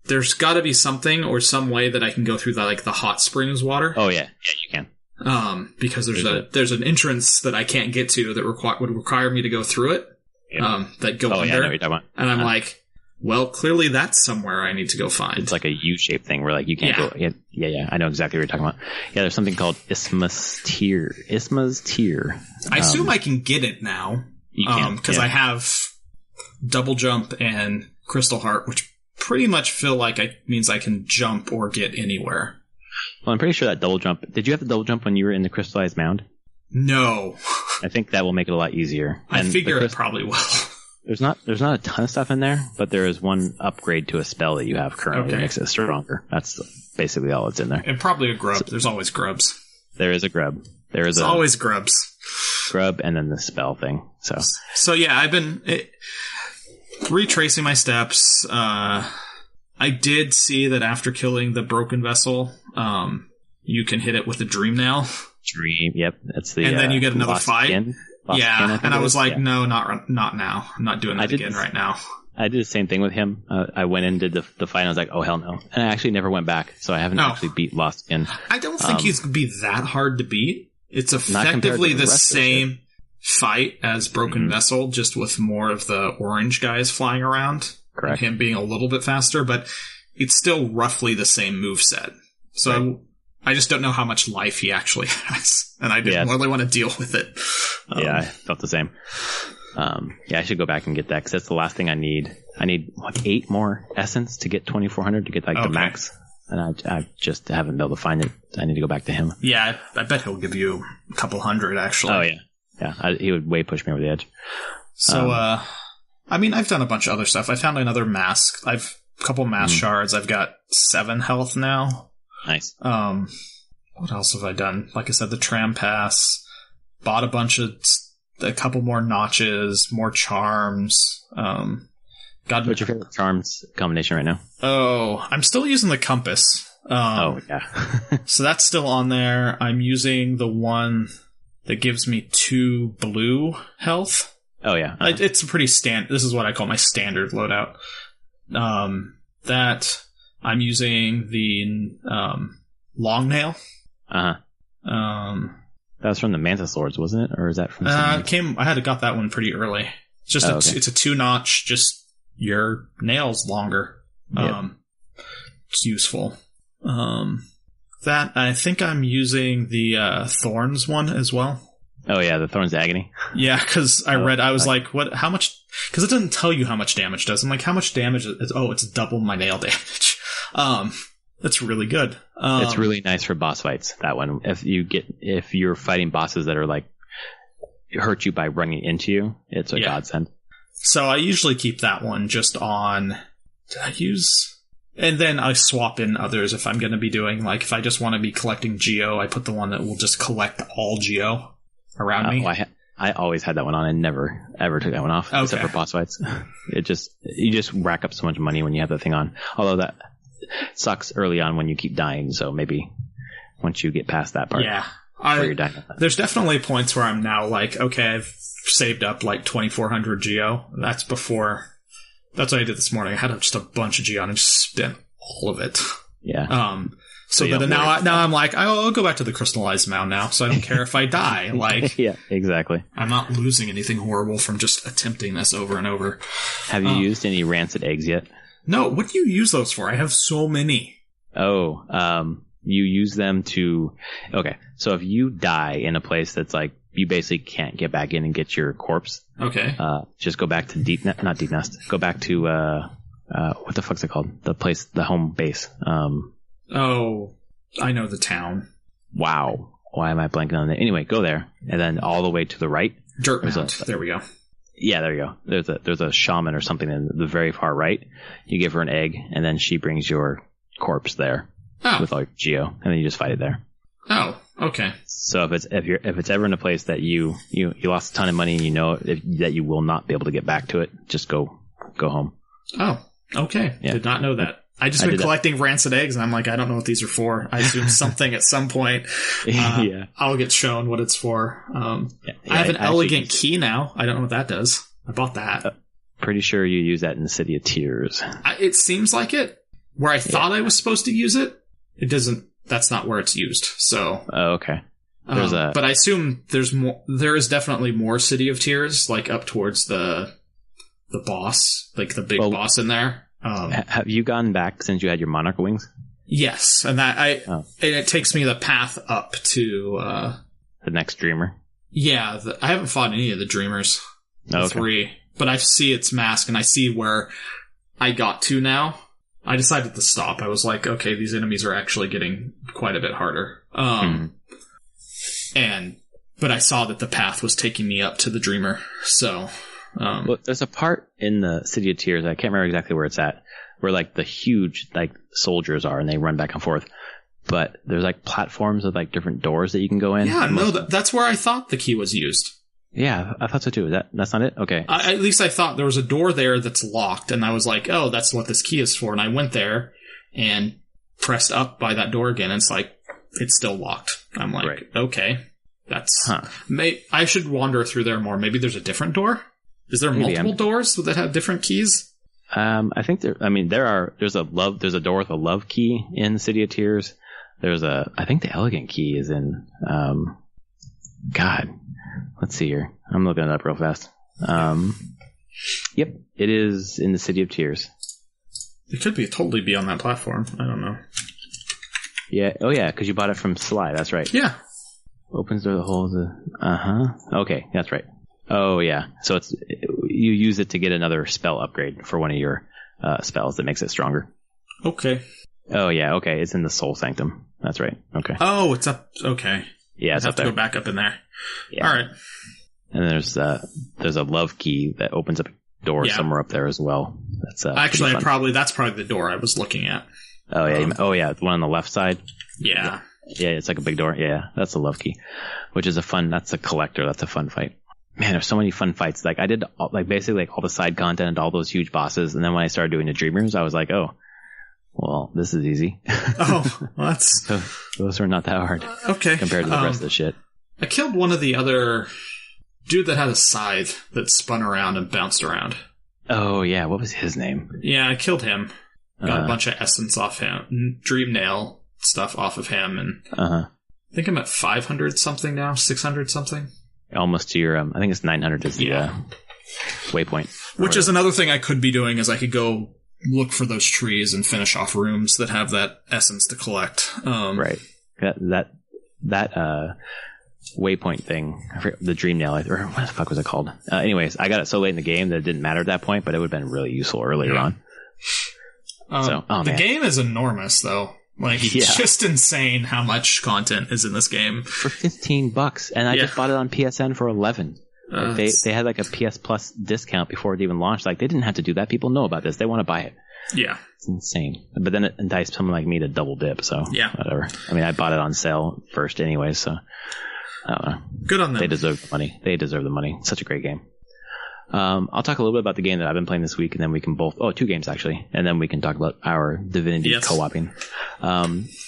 there's gotta be something or some way that I can go through the hot springs water. Oh, yeah. Yeah, you can. Because there's an entrance that I can't get to that would require me to go through it. That go under. Yeah, I know what you're talking about. And I'm like, well, clearly that's somewhere I need to go find. It's like a U-shaped thing where like you can't go. Yeah. I know exactly what you're talking about. Yeah, there's something called Isma's Tier. I assume I can get it now. You can. Because I have double jump and Crystal Heart, which pretty much feel like means I can jump or get anywhere. Well, I'm pretty sure that double jump. Did you have the double jump when you were in the crystallized mound? No. I think that will make it a lot easier. I figure it probably will. There's not a ton of stuff in there, but there is one upgrade to a spell that you have currently that makes it stronger. That's basically all that's in there. And probably a grub. There's always grubs. There is a grub. There's always grubs. Grub and then the spell thing. So yeah, I've been retracing my steps. I did see that after killing the broken vessel, you can hit it with a dream nail. Dream, yep. That's the. And then you get another fight. Skin, yeah, and I was like, no, not now. I'm not doing that again right now. I did the same thing with him. I went in, did the fight, and I was like, oh, hell no. And I actually never went back, so I haven't actually beat Lost Skin. I don't think he's going to be that hard to beat. It's effectively the same fight as Broken Vessel, just with more of the orange guys flying around. Correct. Him being a little bit faster, but it's still roughly the same moveset. So I just don't know how much life he actually has, and I didn't really want to deal with it. Yeah, I felt the same. I should go back and get that, because that's the last thing I need. I need like 8 more essence to get 2400 to get like the max, and I just haven't been able to find it. I need to go back to him. Yeah, I bet he'll give you a couple hundred actually. Oh yeah. He would way push me over the edge. So I mean, I've done a bunch of other stuff. I found another mask. I've a couple mask shards. I've got 7 health now. Nice. What else have I done? Like I said, the tram pass. Bought a couple more notches, more charms. What's your favorite charms combination right now? Oh, I'm still using the compass. So that's still on there. I'm using the one that gives me 2 blue health. Oh yeah. It's a pretty this is what I call my standard loadout. That I'm using the long nail. That was from the Mantis Lords, wasn't it? Or is that from I had got that one pretty early. It's just it's a 2-notch, just your nails longer. It's useful. That I think I'm using the Thorns one as well. Oh yeah, the Thorns Agony. Yeah, because I was like, what? How much? Because it doesn't tell you how much damage it does. I'm like, how much damage? It's double my nail damage. That's really good. It's really nice for boss fights. That one, if you're fighting bosses that are like hurt you by running into you, it's a godsend. So I usually keep that one just on. Did I use? And then I swap in others if I'm going to be doing, like, if I just want to be collecting Geo, I put the one that will just collect all Geo around me. I always had that one on and never ever took that one off except for boss fights. You just rack up so much money when you have that thing on. Although that sucks early on when you keep dying. So maybe once you get past that part, you're dying. There's definitely points where I'm now like, okay, I've saved up like 2,400 Geo. That's before. That's what I did this morning. I had just a bunch of Geo and just spent all of it. Yeah. So now I'm like, I'll go back to the crystallized mound now, so I don't care if I die. Like, yeah, exactly. I'm not losing anything horrible from just attempting this over and over. Have you used any rancid eggs yet? No. What do you use those for? I have so many. Oh, you use them to. Okay, so if you die in a place that's like you basically can't get back in and get your corpse. Okay. Just go back to not Deep Nest. Go back to what the fuck's it called? The place, the home base. Oh, I know the town. Wow. Why am I blanking on that? Anyway, go there, and then all the way to the right. Dirt Mound. There we go. Yeah, there you go. There's a shaman or something in the very far right. You give her an egg, and then she brings your corpse there with all your Geo, and then you just fight it there. Oh, okay. So if it's ever in a place that you lost a ton of money and you know that you will not be able to get back to it, just go home. Oh, okay. Yeah. Did not know that. I just been collecting rancid eggs, and I'm like, I don't know what these are for. I assume something at some point. I'll get shown what it's for. I have an elegant key now. I don't know what that does. I bought that. Pretty sure you use that in the City of Tears. It seems like it. Where I thought I was supposed to use it, it doesn't. That's not where it's used. So. Oh, okay. But I assume there's more. There is definitely more City of Tears, like up towards the boss, like the big boss in there. Have you gone back since you had your Monarch wings? Yes, and and it takes me the path up to the next Dreamer. Yeah, I haven't fought any of the Dreamers. The 3, but I see its mask and I see where I got to now. I decided to stop. I was like, okay, these enemies are actually getting quite a bit harder. But I saw that the path was taking me up to the Dreamer, so... well, there's a part in the City of Tears, I can't remember exactly where it's at, where like the huge like soldiers are and they run back and forth. But there's like platforms with like different doors that you can go in. Yeah, no, that's where I thought the key was used. Yeah, I thought so too. That's not it? Okay. At least I thought there was a door there that's locked, and I was like, oh, that's what this key is for. And I went there and pressed up by that door again, and it's like, it's still locked. I'm like, right. Okay, that's... I should wander through there more. Maybe there's a different door? Is there multiple doors that have different keys? I think there's a door with a love key in the City of Tears. I think the elegant key is in, God, let's see here. I'm looking it up real fast. Yep, it is in the City of Tears. It could totally be on that platform. I don't know. Yeah. Oh yeah, because you bought it from Sly. That's right. Yeah. Opens door the holes. Okay, that's right. Oh yeah. So you use it to get another spell upgrade for one of your spells that makes it stronger. Okay. Oh yeah. Okay, it's in the Soul Sanctum. That's right. Okay. Oh, it's up. Okay. Yeah, it's I up have to there. go back up in there. Yeah. All right. And there's a love key that opens up a door somewhere up there as well. That's actually that's probably the door I was looking at. Oh yeah. The one on the left side. Yeah. Yeah, it's like a big door. Yeah, that's a love key, which is that's a collector. That's a fun fight. Man, there's so many fun fights. Like I did basically all the side content and all those huge bosses. And then when I started doing the dream rooms, I was like, oh, well, this is easy. Oh, well, so those are not that hard. Okay. Compared to the rest of the shit. I killed one of the other dude that had a scythe that spun around and bounced around. Oh yeah, what was his name? Yeah, I killed him. Got a bunch of essence off him, dream nail stuff off of him, and I think I'm at 500 something now, 600 something. Almost to your, I think it's 900 is the waypoint. Which is another thing I could be doing, is I could go look for those trees and finish off rooms that have that essence to collect. Right. That waypoint thing, I forget, the dream nail, or what the fuck was it called? Anyways, I got it so late in the game that it didn't matter at that point, but it would have been really useful earlier on. The game is enormous, though. It's just insane how much content is in this game. For $15, and I just bought it on PSN for $11. They had like a PS Plus discount before it even launched. Like, they didn't have to do that. People know about this. They want to buy it. Yeah. It's insane. But then it enticed someone like me to double dip, so whatever. I mean, I bought it on sale first anyway, so I don't know. Good on them. They deserve the money. It's such a great game. I'll talk a little bit about the game that I've been playing this week, and then we can two games actually, and then we can talk about our Divinity co-oping.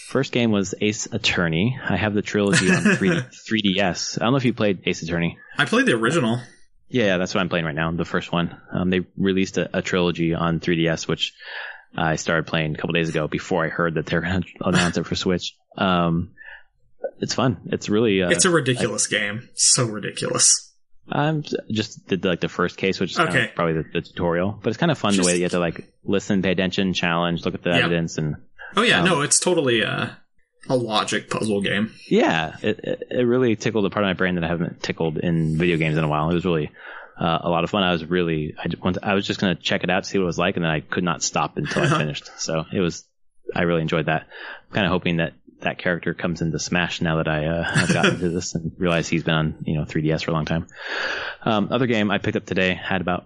First game was Ace Attorney. I have the trilogy on 3DS. I don't know if you played Ace Attorney. I played the original. Yeah, that's what I'm playing right now, the first one. They released a trilogy on 3DS, which I started playing a couple days ago before I heard that they're going to announce it for Switch. It's fun. It's really... it's a ridiculous game. So ridiculous. Just did the first case, which is kind of probably the tutorial, but it's kind of fun the way that you have to listen, pay attention, challenge, look at the evidence, and it's totally a logic puzzle game. Yeah, it really tickled a part of my brain that I haven't tickled in video games in a while. It was really a lot of fun. I was just going to check it out to see what it was like, and then I could not stop until I finished. So I really enjoyed that. I'm kind of hoping that character comes into Smash now that I have gotten into this and realized he's been on 3DS for a long time. Other game I picked up today, had about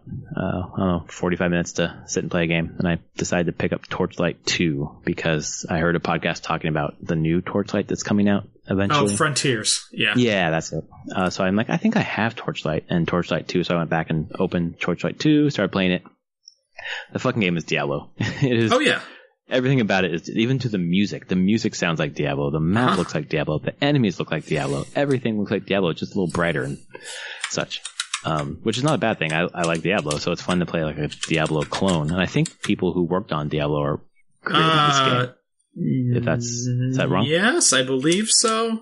45 minutes to sit and play a game, and I decided to pick up Torchlight 2 because I heard a podcast talking about the new Torchlight that's coming out eventually. Oh, Frontiers. Yeah. Yeah, that's it. So I'm like, I think I have Torchlight and Torchlight 2, so I went back and opened Torchlight 2, started playing it. The fucking game is Diablo. It is. Oh yeah. Everything about it is, even to the music. The music sounds like Diablo. The map looks like Diablo. The enemies look like Diablo. Everything looks like Diablo, just a little brighter and such. Which is not a bad thing. I like Diablo, so it's fun to play like a Diablo clone. And I think people who worked on Diablo are creating this game. Is that wrong? Yes, I believe so.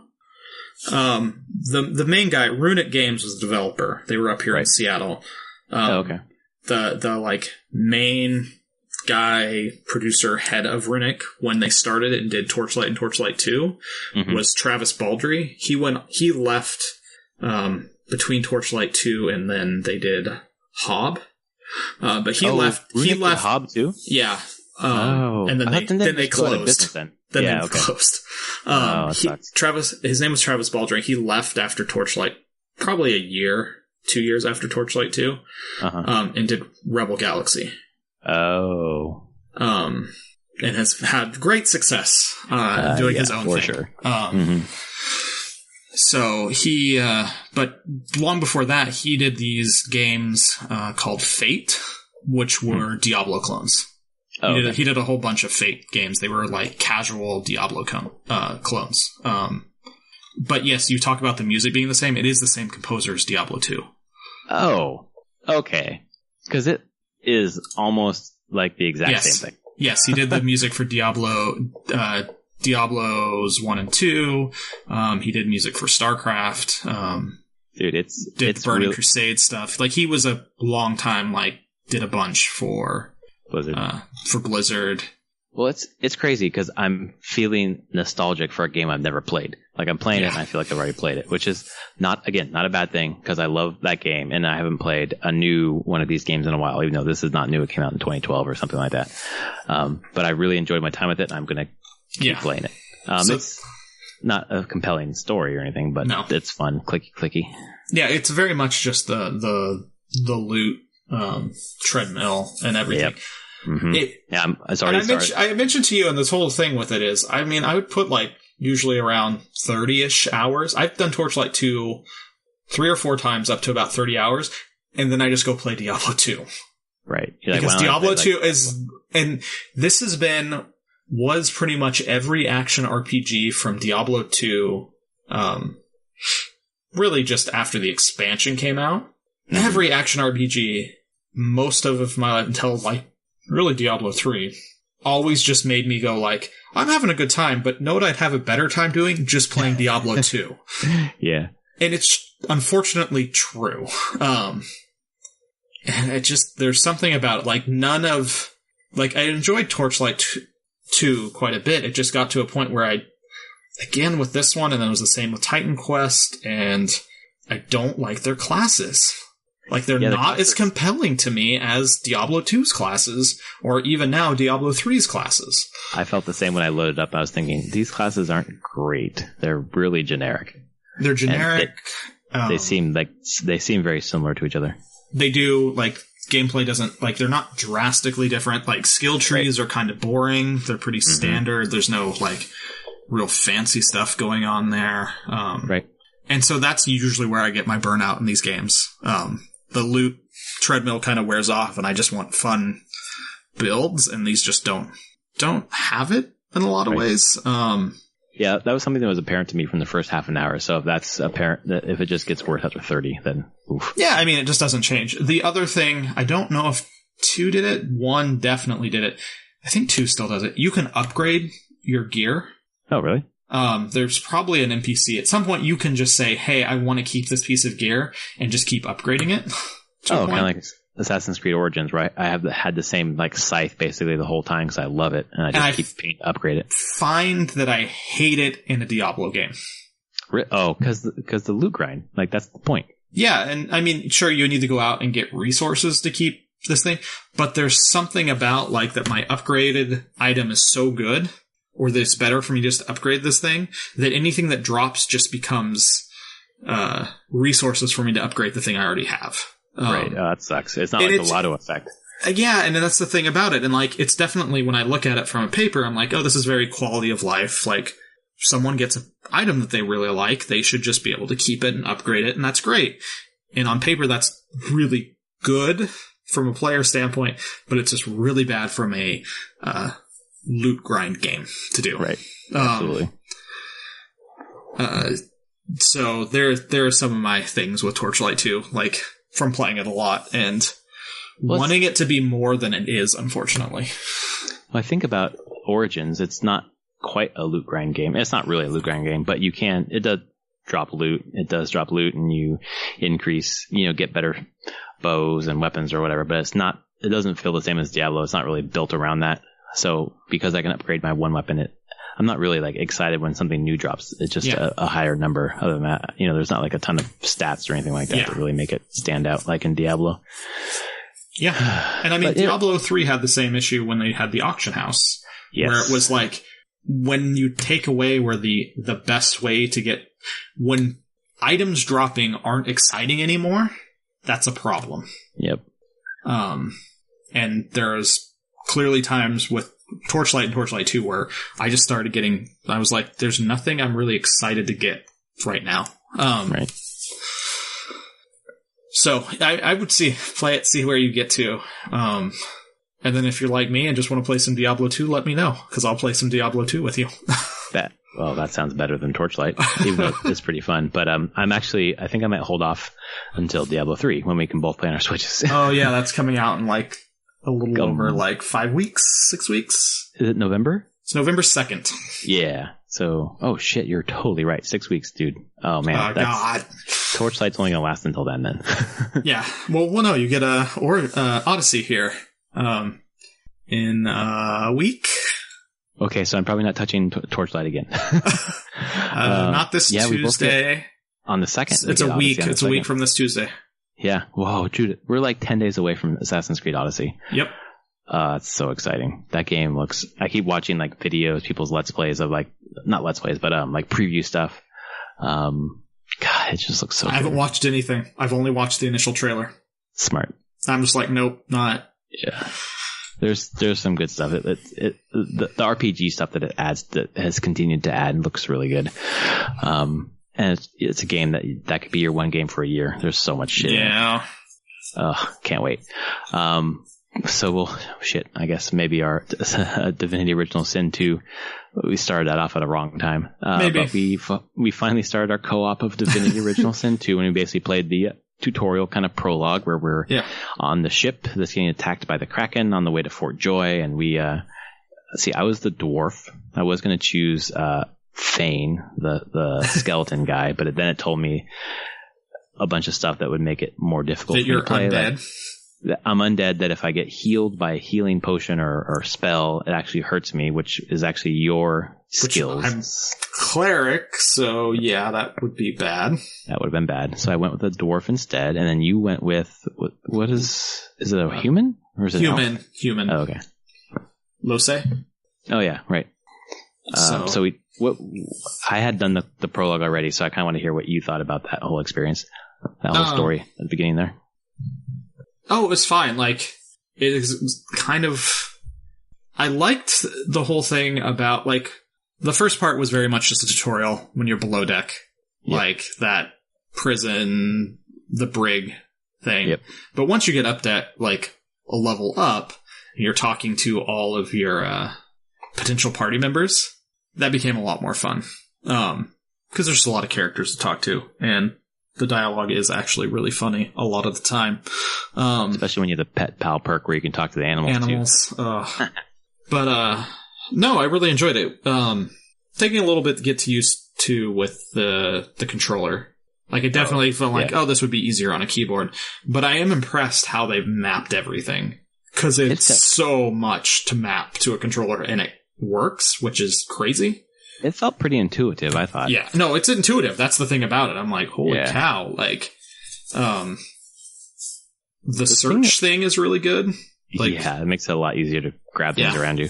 The main guy, Runic Games, was the developer. They were up here in Seattle. Okay. The main guy, producer, head of Runic, when they started it and did Torchlight and Torchlight 2, was Travis Baldry. He left between Torchlight 2 and then they did Hob. But he left Hob too? Yeah. And then they closed. Then they closed. His name was Travis Baldrink. He left after Torchlight, probably 2 years after Torchlight 2, and did Rebel Galaxy. Oh. And has had great success doing his own thing. Sure. So he, but long before that, he did these games called Fate, which were Diablo clones. He did a whole bunch of Fate games. They were like casual Diablo clones. But yes, you talk about the music being the same. It is the same composer as Diablo 2. Oh, okay. Because it is almost like the exact same thing. Yes, he did the music for Diablo's 1 and 2. He did music for StarCraft. Dude, did Burning Crusade stuff. Like, he was a long time, did a bunch for Blizzard. Well, it's crazy because I'm feeling nostalgic for a game I've never played. Like, I'm playing it and I feel like I've already played it, which is not a bad thing because I love that game and I haven't played a new one of these games in a while, even though this is not new. It came out in 2012 or something like that. But I really enjoyed my time with it and I'm going to keep playing it. It's not a compelling story or anything, but it's fun. Clicky. Yeah, it's very much just the loot treadmill and everything. Yep. Mm-hmm. I mentioned to you, and this whole thing with it is, I mean, I would put usually around 30-ish hours. I've done Torchlight 2 3 or 4 times up to about 30 hours, and then I just go play Diablo 2. Right. Because Diablo 2 is, and this was pretty much every action RPG from Diablo 2, really just after the expansion came out. Mm-hmm. Every action RPG, most of my life until really Diablo 3, always just made me go I'm having a good time, but know what I'd have a better time doing? Just playing Diablo 2. Yeah. And it's unfortunately true. And there's something about it. I enjoyed Torchlight 2 quite a bit. It just got to a point where again with this one, and then it was the same with Titan Quest, and I don't like their classes. They're not as compelling to me as Diablo 2's classes, or even now Diablo 3's classes. I felt the same when I loaded up. I was thinking, these classes aren't great. They're really generic. They're generic. They seem very similar to each other. They do, gameplay doesn't, they're not drastically different. Skill trees are kind of boring. They're pretty standard. There's no, real fancy stuff going on there. Right. And so that's usually where I get my burnout in these games. The loot treadmill kind of wears off, and I just want fun builds, and these just don't have it in a lot of ways. Yeah, that was something that was apparent to me from the first half an hour. So if that's apparent, if it just gets worse after 30, then oof. Yeah, I mean, it just doesn't change. The other thing, I don't know if 2 did it. 1 definitely did it. I think 2 still does it. You can upgrade your gear. Oh, really? There's probably an NPC. At some point, you can just say, hey, I want to keep this piece of gear, and just keep upgrading it. Kind of like Assassin's Creed Origins, right? I have had the same, scythe basically the whole time because I love it, and I just upgrade it. Find that I hate it in a Diablo game. Oh, because the loot grind. That's the point. Yeah, and I mean, sure, you need to go out and get resources to keep this thing, but there's something about, that my upgraded item is so good, or that it's better for me just to upgrade this thing, that anything that drops just becomes resources for me to upgrade the thing I already have. Right. That sucks. It's not a Lotto effect. Yeah, and that's the thing about it. And it's definitely, when I look at it from a paper, I'm like, oh, this is very quality of life. Someone gets an item that they really like, they should just be able to keep it and upgrade it, and that's great. And on paper, that's really good from a player standpoint, but it's just really bad from a loot grind game to do. Right. Absolutely. So there are some of my things with Torchlight 2, from playing it a lot and wanting it to be more than it is, unfortunately. Well, I think about Origins, it's not quite a loot grind game. It's not really a loot grind game, but it does drop loot. It does drop loot, and you increase, get better bows and weapons or whatever, but it doesn't feel the same as Diablo. It's not really built around that. So because I can upgrade my one weapon, I'm not really excited when something new drops. It's just a higher number. Other than that, there's not a ton of stats or anything like that to really make it stand out like in Diablo. Yeah. And I mean, Diablo 3 had the same issue when they had the auction house. Yes. Where it was like, when you take away where the best way to get, when items dropping aren't exciting anymore, that's a problem. Yep. And there's clearly times with Torchlight and Torchlight 2 where I just started getting, I was like, there's nothing I'm really excited to get right now. Right. So I would play it, see where you get to. And then if you're like me and just want to play some Diablo 2, let me know, because I'll play some Diablo 2 with you. That sounds better than Torchlight, even though it's pretty fun. But I think I might hold off until Diablo 3 when we can both play on our Switches. Oh yeah, that's coming out in like a little over like 5 weeks, 6 weeks. Is it November? It's November 2nd. Yeah. So, oh shit, you're totally right. 6 weeks, dude. Oh man. God. Torchlight's only gonna last until then. Yeah. Well, no, you get Odyssey here. In a week. Okay, so I'm probably not touching Torchlight again. Not this Tuesday. On the 2nd. It's a week. It's a week from this Tuesday. Yeah. Whoa, dude. We're like 10 days away from Assassin's Creed Odyssey. Yep. It's so exciting. That game I keep watching like videos, people's Let's Plays of like, not Let's Plays, but like preview stuff. God, it just looks so good. I haven't watched anything. I've only watched the initial trailer. Smart. I'm just like, nope, not. Yeah. There's some good stuff. The RPG stuff that it adds, that has continued to add, looks really good. And it's a game that could be your one game for a year. There's so much shit. Yeah. Can't wait. So I guess maybe our Divinity Original Sin 2, we started that off at a wrong time. Maybe. But we finally started our co-op of Divinity Original Sin 2, and we basically played the tutorial kind of prologue where we're on the ship that's getting attacked by the Kraken on the way to Fort Joy, and we I was the dwarf. I was going to choose Thane, the skeleton guy, but then it told me a bunch of stuff that would make it more difficult that for me you're to play. Undead. I'm undead, that if I get healed by a healing potion or spell, it actually hurts me, which is actually your skills. I'm cleric, so yeah, that would be bad. That would have been bad. So I went with a dwarf instead, and then you went with, what is it a human? Or is it Human. Oh, okay. Lose? Oh yeah, right. I had done the prologue already, so I kind of want to hear what you thought about that whole experience, that whole story at the beginning there. Oh, it was fine. Like, it is kind of... I liked the whole thing about, like, the first part was very much just a tutorial when you're below deck. Yep. Like, that prison, the brig thing. Yep. But once you get up to, like, a level up, and you're talking to all of your potential party members, that became a lot more fun. Because there's just a lot of characters to talk to, and the dialogue is actually really funny a lot of the time. Especially when you have the pet pal perk where you can talk to the animals too. But no, I really enjoyed it. Taking a little bit to get used to with the controller. Like, it definitely felt like, this would be easier on a keyboard. But I am impressed how they've mapped everything. Because it's so much to map to a controller, and it works, which is crazy. It felt pretty intuitive, I thought. Yeah, no, it's intuitive. That's the thing about it. I'm like, holy cow. Like, the search thing is really good. Like, yeah, it makes it a lot easier to grab things around you.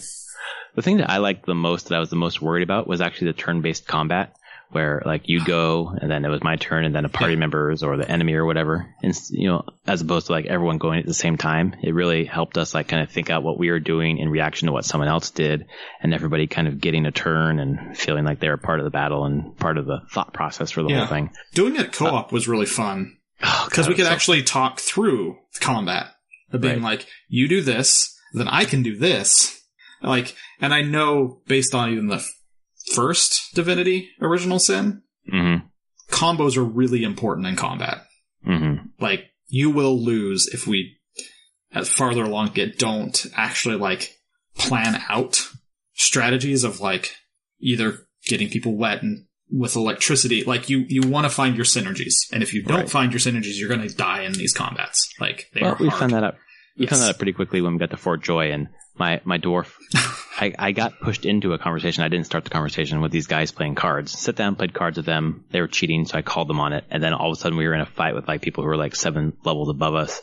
The thing that I liked the most, that I was the most worried about, was actually the turn-based combat, where, like, you go, and then it was my turn, and then a party members or the enemy or whatever. And, as opposed to, like, everyone going at the same time. It really helped us, like, kind of think out what we were doing in reaction to what someone else did, and everybody kind of getting a turn and feeling like they were part of the battle and part of the thought process for the whole thing. Doing it co-op was really fun. Because we could actually talk through combat. Of being like, you do this, then I can do this. Like, and I know, based on even the first Divinity Original Sin, combos are really important in combat. Mm-hmm. Like, you will lose if we, as farther along don't actually, like, plan out strategies of, like, either getting people wet and with electricity. Like, you want to find your synergies. And if you don't find your synergies, you're going to die in these combats. Like, they are hard. We found that out. We found that out pretty quickly when we got to Fort Joy, and my dwarf I got pushed into a conversation. I didn't start the conversation with these guys playing cards. Sit down, played cards with them. They were cheating, so I called them on it. And then all of a sudden we were in a fight with like people who were like 7 levels above us.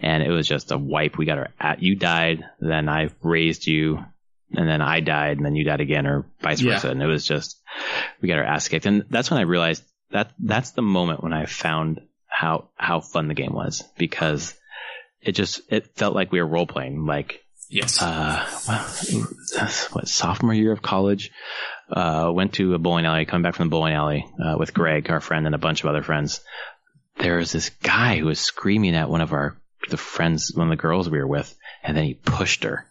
And it was just a wipe. We got you died, then I raised you, and then I died, and then you died again, or vice versa. And it was just, we got our ass kicked. And that's when I realized that's the moment when I found how fun the game was, because it felt like we were role playing. Like, yes. Sophomore year of college, went to a bowling alley, coming back from the bowling alley, with Greg, our friend, and a bunch of other friends. There was this guy who was screaming at one of the friends, one of the girls we were with, and then he pushed her.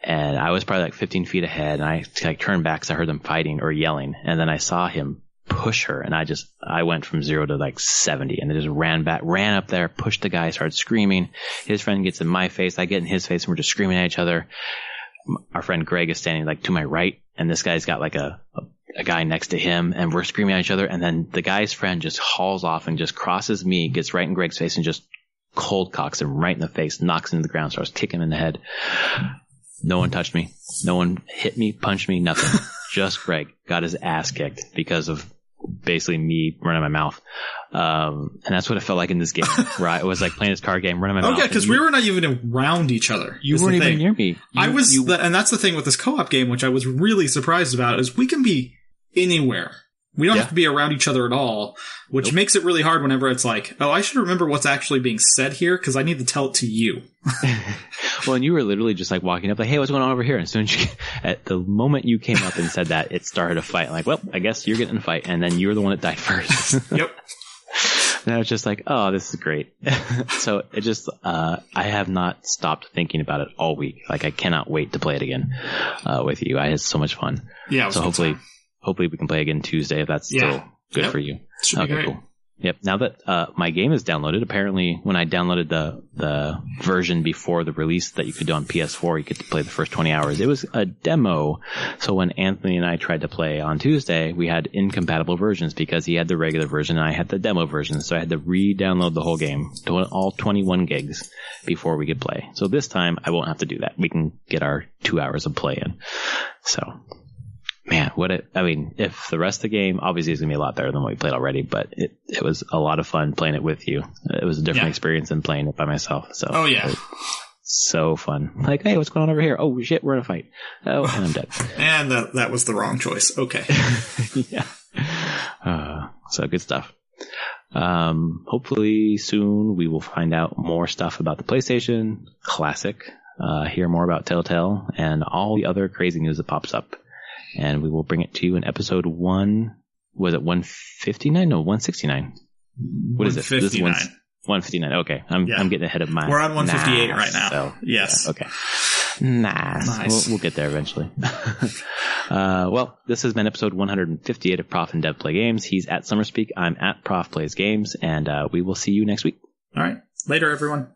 And I was probably like 15 feet ahead, and I like turned back because I heard them fighting or yelling. And then I saw him push her, and I went from 0 to like 70, and I just ran up there, pushed the guy, started screaming. His friend gets in my face, I get in his face, and we're just screaming at each other. Our friend Greg is standing like to my right, and this guy's got like a guy next to him, and we're screaming at each other. And then the guy's friend just hauls off and just crosses me, gets right in Greg's face, and just cold cocks him right in the face, knocks him to the ground, starts kicking him in the head. No one touched me. No one hit me, punched me, nothing. Just Greg got his ass kicked because of basically me running my mouth. And that's what it felt like in this game, where I was like playing this card game, running my mouth. Oh yeah, because we were not even around each other. You weren't even near me. And that's the thing with this co-op game, which I was really surprised about, is we can be anywhere. We don't have to be around each other at all, which makes it really hard whenever it's like, oh, I should remember what's actually being said here because I need to tell it to you. Well, and you were literally just like walking up like, hey, what's going on over here? And as soon as at the moment you came up and said that, it started a fight. Like, well, I guess you're getting in a fight. And then you were the one that died first. Yep. And I was just like, oh, this is great. So it just, I have not stopped thinking about it all week. Like, I cannot wait to play it again, with you. I had so much fun. Yeah. So hopefully we can play again Tuesday if that's still good for you. Should be great. Cool. Yep. Now that my game is downloaded, apparently when I downloaded the version before the release that you could do on PS4, you could play the first 20 hours. It was a demo. So when Anthony and I tried to play on Tuesday, we had incompatible versions because he had the regular version and I had the demo version. So I had to re-download the whole game to all 21 gigs before we could play. So this time I won't have to do that. We can get our 2 hours of play in. So, man, if the rest of the game obviously is going to be a lot better than what we played already, but it was a lot of fun playing it with you. It was a different experience than playing it by myself. So, oh yeah, so fun. Like, hey, what's going on over here? Oh shit, we're in a fight. Oh, and I'm dead. And that was the wrong choice. Okay. Yeah. So good stuff. Hopefully soon we will find out more stuff about the PlayStation Classic, hear more about Telltale and all the other crazy news that pops up. And we will bring it to you in episode 1. Was it 159? No, 169. What is it? This is 159. Okay. I'm getting ahead of We're on 158 right now. So, yes. Yeah, okay. Nice. We'll get there eventually. Well, this has been episode 158 of Prof and Dev Play Games. He's at Summerspeak. I'm at Prof Plays Games. And we will see you next week. All right. Later, everyone.